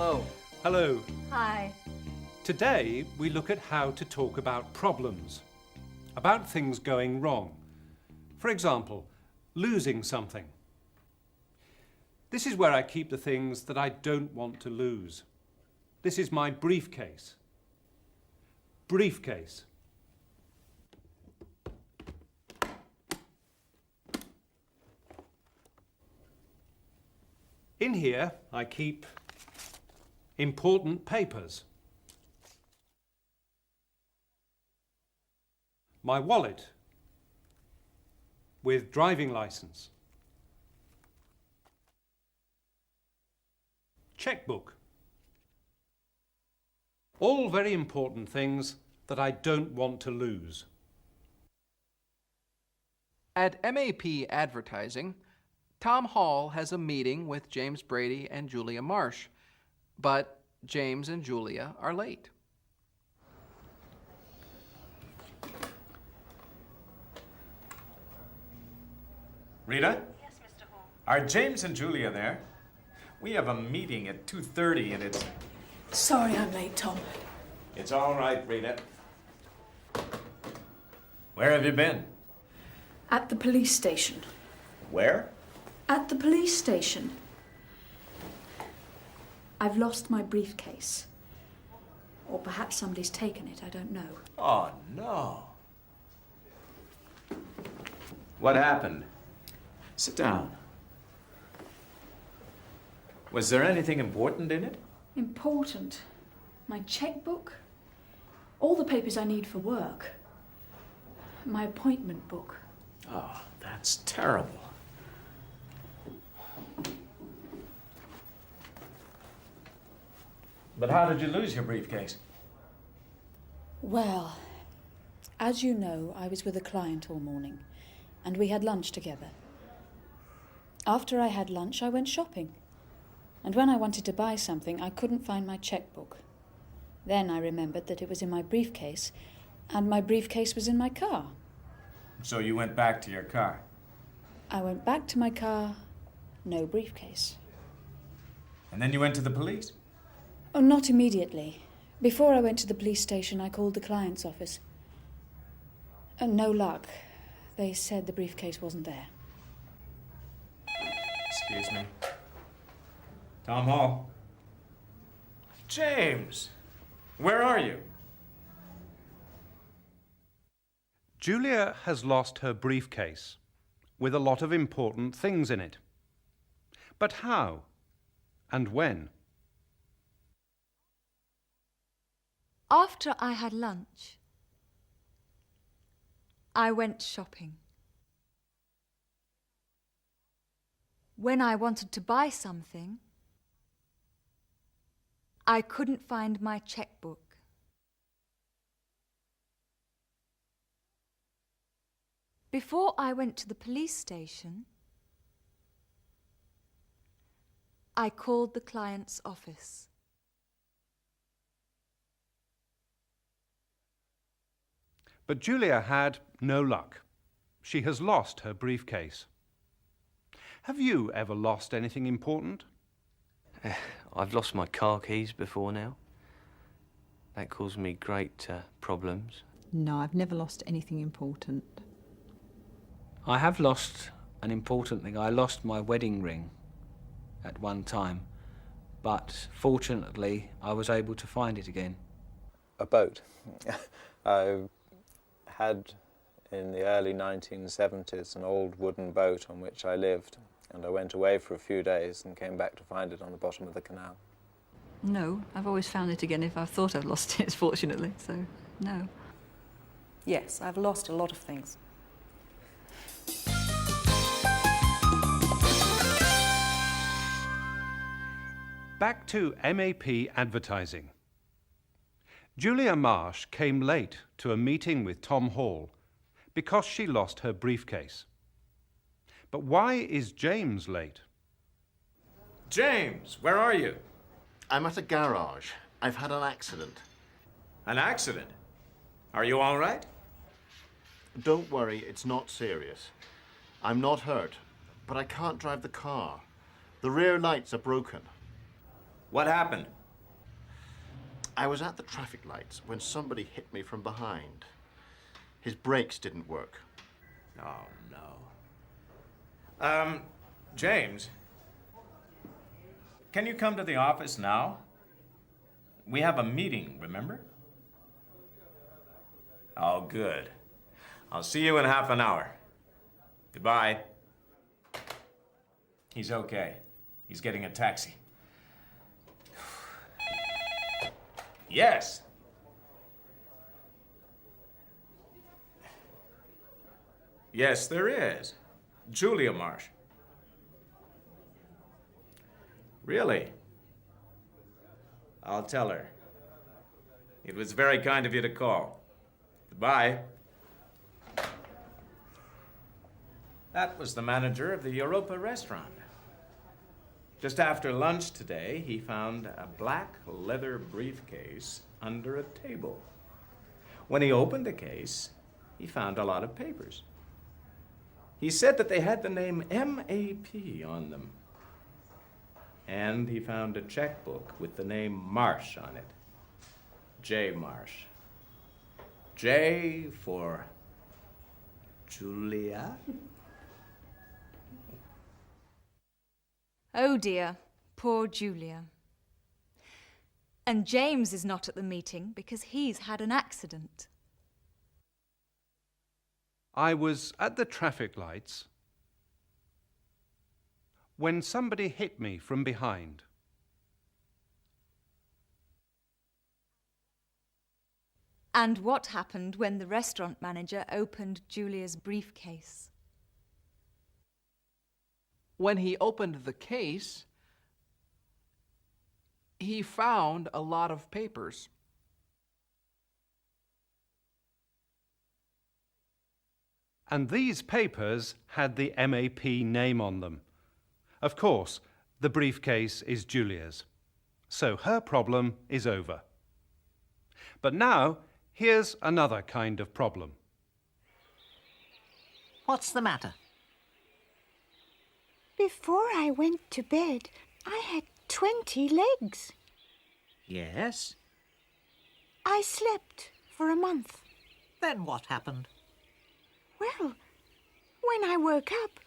Hello. Hello. Hi. Today we look at how to talk about problems, about things going wrong. For example, losing something. This is where I keep the things that I don't want to lose. This is my briefcase. Briefcase. In here I keep important papers. My wallet with driving license. Checkbook. All very important things that I don't want to lose. At MAP Advertising, Tom Hall has a meeting with James Brady and Julia Marsh, but James and Julia are late. Rita? Yes, Mr. Hall. Are James and Julia there? We have a meeting at 2:30 and it's... Sorry I'm late, Tom. It's all right, Rita. Where have you been? At the police station. Where? At the police station. I've lost my briefcase. Or perhaps somebody's taken it, I don't know. Oh, no. What happened? Sit down. Was there anything important in it? Important? My checkbook? All the papers I need for work. My appointment book. Oh, that's terrible. But how did you lose your briefcase? Well, as you know, I was with a client all morning, and we had lunch together. After I had lunch, I went shopping. And when I wanted to buy something, I couldn't find my checkbook. Then I remembered that it was in my briefcase, and my briefcase was in my car. So you went back to your car? I went back to my car, no briefcase. And then you went to the police? Oh, not immediately. Before I went to the police station, I called the client's office. No luck. They said the briefcase wasn't there. Excuse me. Tom Hall. James, where are you? Julia has lost her briefcase with a lot of important things in it. But how and when? After I had lunch, I went shopping. When I wanted to buy something, I couldn't find my checkbook. Before I went to the police station, I called the client's office. But Julia had no luck. She has lost her briefcase. Have you ever lost anything important? I've lost my car keys before now. That caused me great problems. No, I've never lost anything important. I have lost an important thing. I lost my wedding ring at one time, but fortunately I was able to find it again. A boat. I had, in the early 1970s, an old wooden boat on which I lived, and I went away for a few days and came back to find it on the bottom of the canal. No, I've always found it again if I've thought I've lost it, fortunately, so no. Yes, I've lost a lot of things. Back to MAP Advertising. Julia Marsh came late to a meeting with Tom Hall because she lost her briefcase. But why is James late? James, where are you? I'm at a garage. I've had an accident. An accident? Are you all right? Don't worry, it's not serious. I'm not hurt, but I can't drive the car. The rear lights are broken. What happened? I was at the traffic lights when somebody hit me from behind. His brakes didn't work. Oh, no. James, can you come to the office now? We have a meeting, remember? Oh, good. I'll see you in half an hour. Goodbye. He's okay. He's getting a taxi. Yes. Yes, there is. Julia Marsh. Really? I'll tell her. It was very kind of you to call. Goodbye. That was the manager of the Europa restaurant. Just after lunch today, he found a black leather briefcase under a table. When he opened the case, he found a lot of papers. He said that they had the name MAP on them. And he found a checkbook with the name Marsh on it. J. Marsh. J for Julia. Oh dear, poor Julia. And James is not at the meeting because he's had an accident. I was at the traffic lights when somebody hit me from behind. And what happened when the restaurant manager opened Julia's briefcase? When he opened the case, he found a lot of papers. And these papers had the MAP name on them. Of course, the briefcase is Julia's, so her problem is over. But now, here's another kind of problem. What's the matter? Before I went to bed, I had 20 legs. Yes? I slept for a month. Then what happened? Well, when I woke up,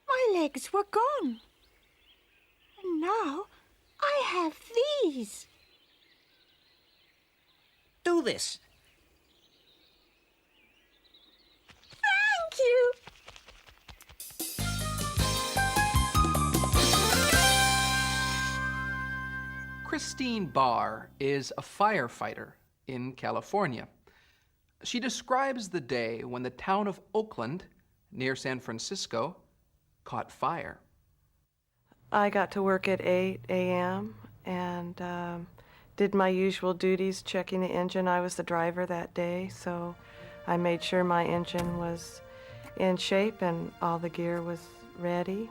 my legs were gone. And now I have these. Do this. Thank you. Christine Barr is a firefighter in California. She describes the day when the town of Oakland, near San Francisco, caught fire. I got to work at 8 a.m. and did my usual duties checking the engine. I was the driver that day, so I made sure my engine was in shape and all the gear was ready.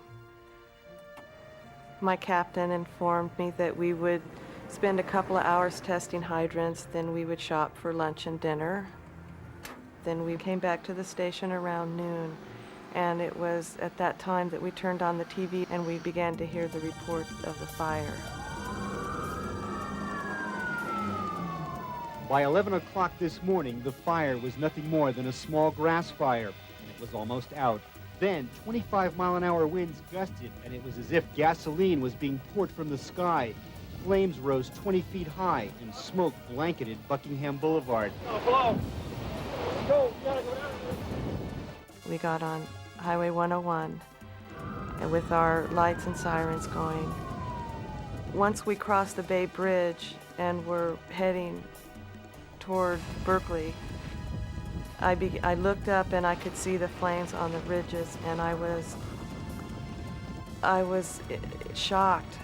My captain informed me that we would spend a couple of hours testing hydrants, then we would shop for lunch and dinner. Then we came back to the station around noon, and it was at that time that we turned on the TV and we began to hear the report of the fire. By 11 o'clock this morning, the fire was nothing more than a small grass fire, and it was almost out. Then, 25-mile-an-hour winds gusted, and it was as if gasoline was being poured from the sky. Flames rose 20 feet high, and smoke blanketed Buckingham Boulevard. Hello. Go, gotta go down. We got on Highway 101, and with our lights and sirens going. Once we crossed the Bay Bridge and were heading toward Berkeley, I looked up and I could see the flames on the ridges, and I was shocked.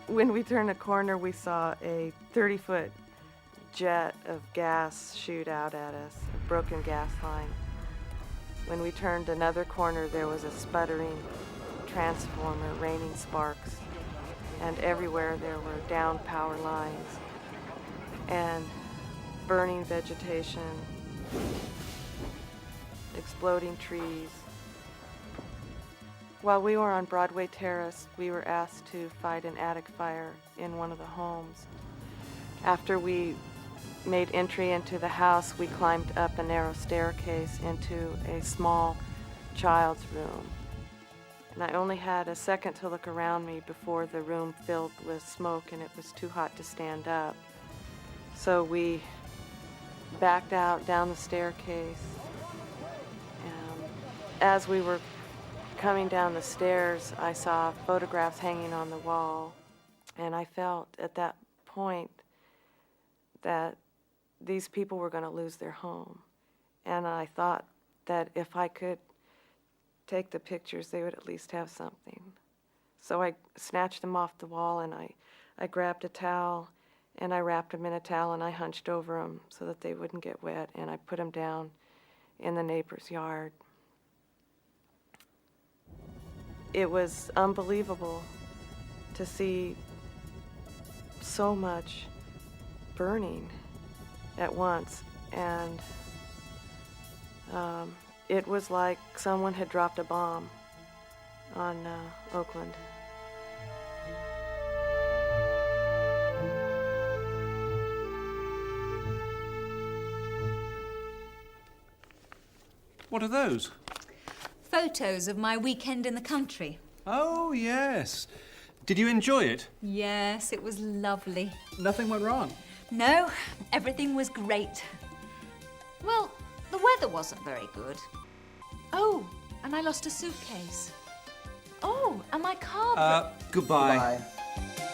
When we turned a corner, we saw a 30-foot jet of gas shoot out at us, a broken gas line. When we turned another corner, there was a sputtering transformer raining sparks, and everywhere there were down power lines and burning vegetation, exploding trees. While we were on Broadway Terrace, we were asked to fight an attic fire in one of the homes. After we made entry into the house, we climbed up a narrow staircase into a small child's room. And I only had a second to look around me before the room filled with smoke and it was too hot to stand up. So we backed out down the staircase. And as we were coming down the stairs, I saw photographs hanging on the wall. And I felt at that point that these people were going to lose their home. And I thought that if I could take the pictures, they would at least have something. So I snatched them off the wall and I grabbed a towel and I wrapped them in a towel and I hunched over them so that they wouldn't get wet, and I put them down in the neighbor's yard. It was unbelievable to see so much burning at once, and it was like someone had dropped a bomb on Oakland. What are those? Photos of my weekend in the country. Oh, yes. Did you enjoy it? Yes, it was lovely. Nothing went wrong. No, everything was great. Well, the weather wasn't very good. Oh, and I lost a suitcase. Oh, and my car. Goodbye. Goodbye.